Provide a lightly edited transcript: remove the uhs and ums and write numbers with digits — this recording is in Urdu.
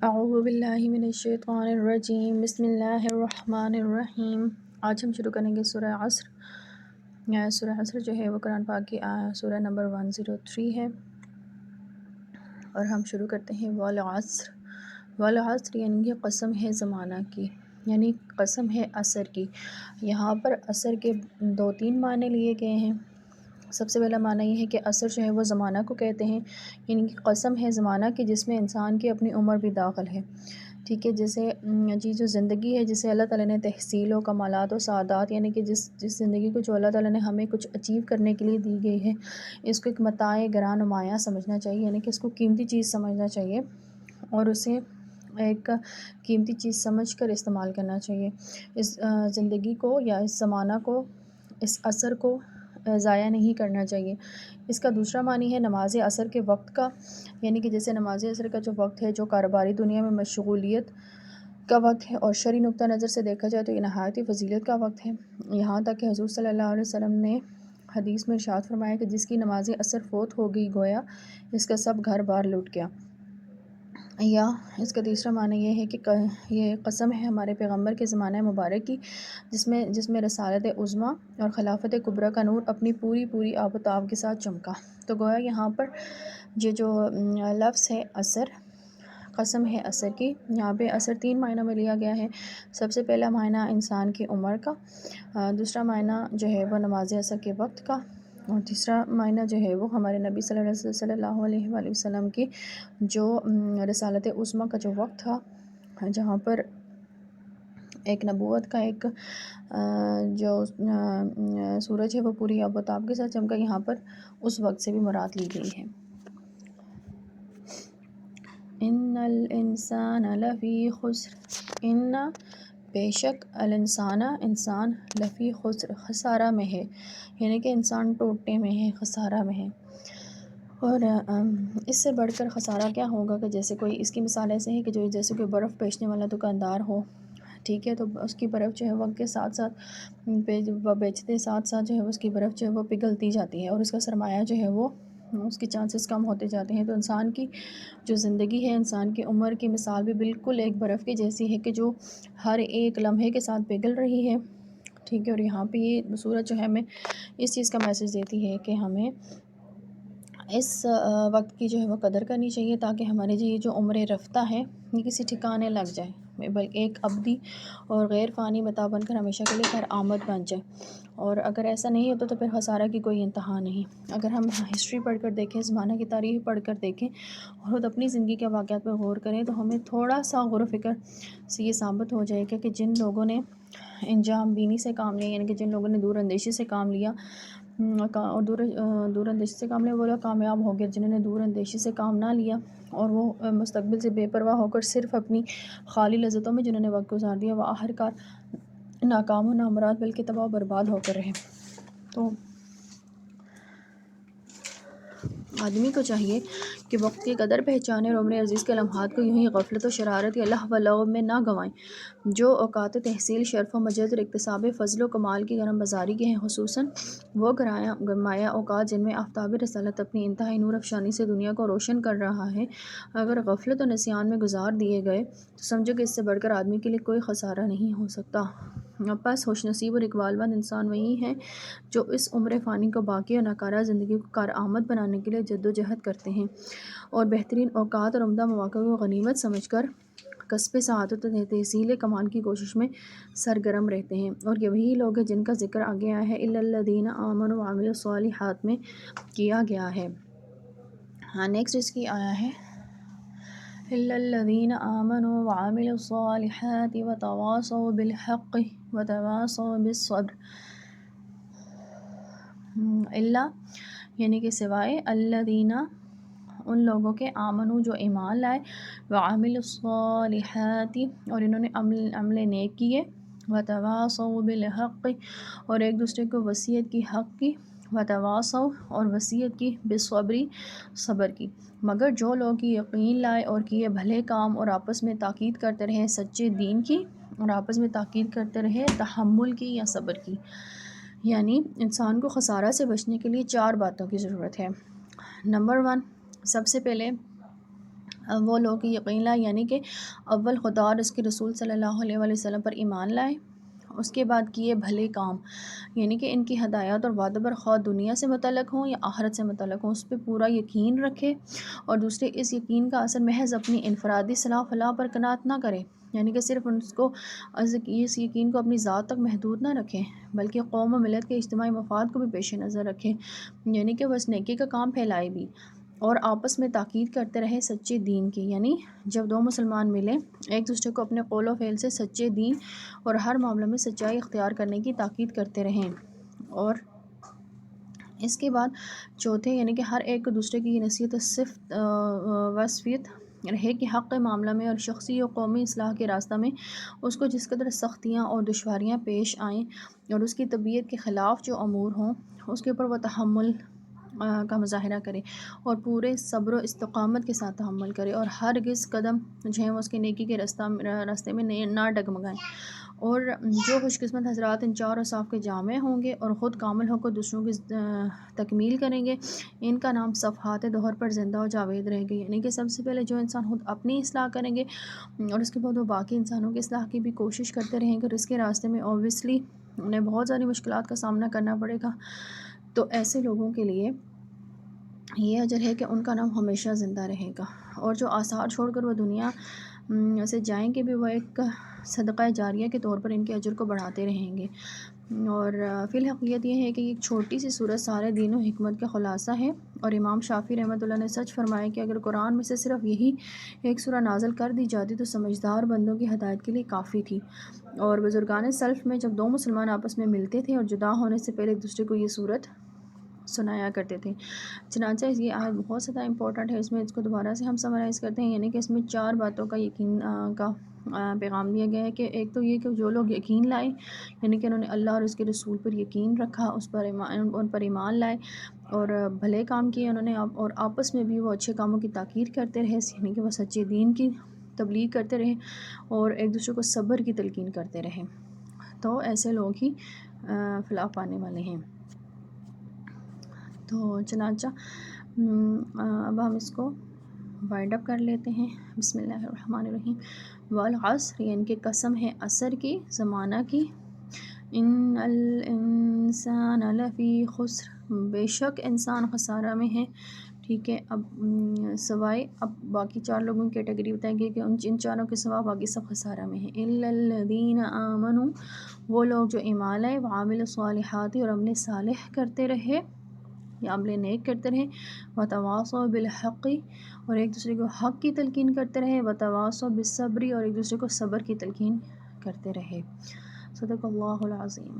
اعوذ باللہ من الشیطان الرجیم، بسم اللہ الرحمن الرحیم۔ آج ہم شروع کریں گے سورہ عصر۔ سورہ عصر جو ہے وہ قرآن پاک کی سورہ نمبر 103 ہے، اور ہم شروع کرتے ہیں والعصر۔ والعصر یعنی کہ قسم ہے زمانہ کی، یعنی قسم ہے عصر کی۔ یہاں پر عصر کے 2-3 معنی لیے گئے ہیں۔ سب سے پہلا معنی یہ ہے کہ عصر جو ہے وہ زمانہ کو کہتے ہیں، یعنی کہ قسم ہے زمانہ کی جس میں انسان کی اپنی عمر بھی داخل ہے، ٹھیک ہے۔ جیسے جو زندگی ہے، جسے اللہ تعالیٰ نے تحصیل و کمالات و سعادات، یعنی کہ جس زندگی کو جو اللہ تعالیٰ نے ہمیں کچھ اچیو کرنے کے لیے دی گئی ہے، اس کو ایک متاع گراں نمایاں سمجھنا چاہیے، یعنی کہ اس کو قیمتی چیز سمجھنا چاہیے اور اسے ایک قیمتی چیز سمجھ کر استعمال کرنا چاہیے۔ اس زندگی کو یا اس زمانہ کو، اس عصر کو ضائع نہیں کرنا چاہیے۔ اس کا دوسرا معنی ہے نماز عصر کے وقت کا، یعنی کہ جیسے نماز عصر کا جو وقت ہے، جو کاروباری دنیا میں مشغولیت کا وقت ہے، اور شرعی نقطہ نظر سے دیکھا جائے تو یہ نہایت ہی فضیلت کا وقت ہے۔ یہاں تک کہ حضور صلی اللہ علیہ وسلم نے حدیث میں ارشاد فرمایا کہ جس کی نماز عصر فوت ہو گئی، گویا اس کا سب گھر بار لٹ گیا۔ یا اس کا تیسرا معنی یہ ہے کہ یہ قسم ہے ہمارے پیغمبر کے زمانہ مبارک کی، جس میں رسالت عظمیٰ اور خلافت کبریٰ کا نور اپنی پوری آب و تاب کے ساتھ چمکا۔ تو گویا یہاں پر یہ جو لفظ ہے عصر، قسم ہے عصر کی، یہاں پہ عصر 3 معنوں میں لیا گیا ہے۔ سب سے پہلا معنی انسان کی عمر کا، دوسرا معنی جو ہے وہ نماز عصر کے وقت کا، اور تیسرا معنی جو ہے وہ ہمارے نبی صلی اللہ علیہ وآلہ وسلم کی جو رسالت عظمیٰ کا جو وقت تھا، جہاں پر ایک نبوت کا ایک جو سورج ہے وہ پوری آب و تاب کے ساتھ چمکا، یہاں پر اس وقت سے بھی مراد لی گئی ہے۔ ان الانسان لفی خسر، ان بے شک الانسان انسان لفی خسر خسارہ میں ہے، یعنی کہ انسان ٹوٹے میں ہے، خسارہ میں ہے۔ اور اس سے بڑھ کر خسارہ کیا ہوگا کہ جیسے کوئی، اس کی مثال ایسے ہے کہ جو جیسے کوئی برف بیچنے والا دکاندار ہو، ٹھیک ہے، تو اس کی برف جو ہے وقت کے ساتھ ساتھ بیچتے ساتھ ساتھ جو ہے اس کی برف جو ہے وہ پگھلتی جاتی ہے، اور اس کا سرمایہ جو ہے وہ اس کے چانسز کم ہوتے جاتے ہیں۔ تو انسان کی جو زندگی ہے، انسان کی عمر کی مثال بھی بالکل ایک برف کی جیسی ہے کہ جو ہر ایک لمحے کے ساتھ پگھل رہی ہے، ٹھیک ہے۔ اور یہاں پہ یہ صورت جو ہے ہمیں اس چیز کا میسج دیتی ہے کہ ہمیں اس وقت کی جو ہے وہ قدر کرنی چاہیے، تاکہ ہماری یہ جو عمر رفتہ ہے یہ کسی ٹھکانے لگ جائے، بلکہ ایک ابدی اور غیر فانی متاع بن کر ہمیشہ کے لیے کارآمد بن جائے۔ اور اگر ایسا نہیں ہوتا تو پھر خسارہ کی کوئی انتہا نہیں۔ اگر ہم ہسٹری پڑھ کر دیکھیں، زمانہ کی تاریخ پڑھ کر دیکھیں اور خود اپنی زندگی کے واقعات پر غور کریں، تو ہمیں تھوڑا سا غور و فکر سے یہ ثابت ہو جائے گا کہ جن لوگوں نے انجام بینی سے کام لیا، یعنی کہ جن لوگوں نے دور اندیشی سے کام لیا، اور دور اندیشی سے کام لیا، وہ لوگ کامیاب ہو گئے۔ جنہوں نے دور اندیشی سے کام نہ لیا اور وہ مستقبل سے بے پرواہ ہو کر صرف اپنی خالی لذتوں میں جنہوں نے وقت گزار دیا، وہ آخرکار ناکام و نامراد بلکہ تباہ و برباد ہو کر رہے۔ تو آدمی کو چاہیے کہ وقت کی قدر پہچانے اور عمر عزیز کے لمحات کو یوں ہی غفلت و شرارت یا لہو و لعب میں نہ گنوائیں۔ جو اوقات تحصیل، شرف و مجد اور اکتساب فضل و کمال کی گرم بازاری کے ہیں، خصوصاً وہ گرمایہ اوقات جن میں آفتاب رسالت اپنی انتہائی نور افشانی سے دنیا کو روشن کر رہا ہے، اگر غفلت و نسیان میں گزار دیے گئے تو سمجھو کہ اس سے بڑھ کر آدمی کے لیے کوئی خسارہ نہیں ہو سکتا۔ بس خوش نصیب اور اقبال مند انسان وہی ہیں جو اس عمر فانی کو باقی اور ناکارہ زندگی کو کارآمد بنانے کے لیے جد و جہد کرتے ہیں، اور بہترین اوقات اور عمدہ مواقع کو غنیمت سمجھ کر کسب سعادت و تحصیل کمال کی کوشش میں سرگرم رہتے ہیں۔ اور یہ وہی لوگ ہیں جن کا ذکر آگے آیا ہے الا الذین آمنوا وعملوا الصالحات میں کیا گیا ہے۔ نیکسٹ اس کی آیا ہے الا الذین آمنوا وعملوا الصالحات وتواصوا بالحق وتواصوا بالصبر۔ الا یعنی کہ سوائے، الذین ان لوگوں کے، آمنوا جو ایمان لائے، وعملوا الصالحات اور انہوں نے عمل نیک کیے، وتواصوا بالحق اور ایک دوسرے کو وصیت کی حق کی، وتواصوا اور وصیت کی بالصبر صبر کی۔ مگر جو لوگ یقین لائے اور کیے بھلے کام اور آپس میں تاکید کرتے رہے سچے دین کی، اور آپس میں تاکید کرتے رہے تحمل کی یا صبر کی۔ یعنی انسان کو خسارہ سے بچنے کے لیے 4 باتوں کی ضرورت ہے۔ نمبر 1، سب سے پہلے وہ لوگ یقین لائے، یعنی کہ اول خدا اور اس کے رسول صلی اللہ علیہ وآلہ وسلم پر ایمان لائے، اس کے بعد کیے بھلے کام، یعنی کہ ان کی ہدایات اور وعدہ پر خواہ دنیا سے متعلق ہوں یا آخرت سے متعلق ہوں اس پہ پورا یقین رکھے، اور دوسرے اس یقین کا اثر محض اپنی انفرادی صلاح فلاح پر قناعت نہ کرے، یعنی کہ صرف اس یقین کو اپنی ذات تک محدود نہ رکھیں، بلکہ قوم و ملت کے اجتماعی مفاد کو بھی پیش نظر رکھیں، یعنی کہ بس نیکی کا کام پھیلائے بھی، اور آپس میں تاکید کرتے رہے سچے دین کی، یعنی جب دو مسلمان ملیں ایک دوسرے کو اپنے قول و فعل سے سچے دین اور ہر معاملے میں سچائی اختیار کرنے کی تاکید کرتے رہیں، اور اس کے بعد چوتھے یعنی کہ ہر ایک کو دوسرے کی یہ نصیحت صفت وصفیت رہے کہ حق معاملہ میں اور شخصی اور قومی اصلاح کے راستہ میں اس کو جس قدر سختیاں اور دشواریاں پیش آئیں اور اس کی طبیعت کے خلاف جو امور ہوں اس کے اوپر وہ تحمل کا مظاہرہ کرے اور پورے صبر و استقامت کے ساتھ تحمل کرے، اور ہرگز قدم جو ہے وہ اس کے نیکی کے راستے میں نہ ڈگمگائیں، اور جو خوش قسمت حضرات ان چار اوصاف کے جامع ہوں گے اور خود کامل ہو کر دوسروں کی تکمیل کریں گے، ان کا نام صفحات دہر پر زندہ و جاوید رہے گا، یعنی کہ سب سے پہلے جو انسان خود اپنی اصلاح کریں گے اور اس کے بعد وہ باقی انسانوں کی اصلاح کی بھی کوشش کرتے رہیں گے، اور اس کے راستے میں اوبویسلی انہیں بہت ساری مشکلات کا سامنا کرنا پڑے گا، تو ایسے لوگوں کے لیے یہ اجر ہے کہ ان کا نام ہمیشہ زندہ رہے گا، اور جو آثار چھوڑ کر وہ دنیا سے جائیں گے بھی وہ ایک صدقہ جاریہ کے طور پر ان کے اجر کو بڑھاتے رہیں گے، اور فی الحقیقت یہ ہے کہ ایک چھوٹی سی صورت سارے دین و حکمت کا خلاصہ ہے، اور امام شافعی رحمۃ اللہ نے سچ فرمایا کہ اگر قرآن میں سے صرف یہی ایک سورہ نازل کر دی جاتی تو سمجھدار بندوں کی ہدایت کے لیے کافی تھی، اور بزرگان سلف میں جب دو مسلمان آپس میں ملتے تھے اور جدا ہونے سے پہلے ایک دوسرے کو یہ صورت سنایا کرتے تھے، چنانچہ یہ آیت بہت زیادہ امپورٹنٹ ہے، اس میں اس کو دوبارہ سے ہم سمرائز کرتے ہیں، یعنی کہ اس میں 4 باتوں کا یقین کا پیغام دیا گیا ہے، کہ ایک تو یہ کہ جو لوگ یقین لائے یعنی کہ انہوں نے اللہ اور اس کے رسول پر یقین رکھا، اس پر ان پر ایمان لائے اور بھلے کام کیے انہوں نے، اور آپس میں بھی وہ اچھے کاموں کی تاکید کرتے رہے، یعنی کہ وہ سچے دین کی تبلیغ کرتے رہے اور ایک دوسرے کو صبر کی تلقین کرتے رہے، تو ایسے لوگ ہی فلاح پانے والے ہیں۔ تو چنانچہ اب ہم اس کو وائنڈ اپ کر لیتے ہیں۔ بسم اللہ الرحمن الرحیم۔ والعصر یعنی کہ قسم ہے عصر کی، زمانہ کی، ان الانسان لفی خسر بے شک انسان خسارہ میں ہے، ٹھیک ہے، اب سوائے اب باقی 4 لوگوں کی کیٹیگری بتائیں گے کہ ان چاروں کے سوا باقی سب خسارہ میں ہیں، الا الذین آمنوا وہ لوگ جو ایمان لائے، وعملوا الصالحات اور عمل صالح کرتے رہے یا عمل نیک کرتے رہے، وتواصوا بالحق اور ایک دوسرے کو حق کی تلقین کرتے رہے، وتواصوا بالصبر اور ایک دوسرے کو صبر کی تلقین کرتے رہے۔ صدق اللہ العظیم۔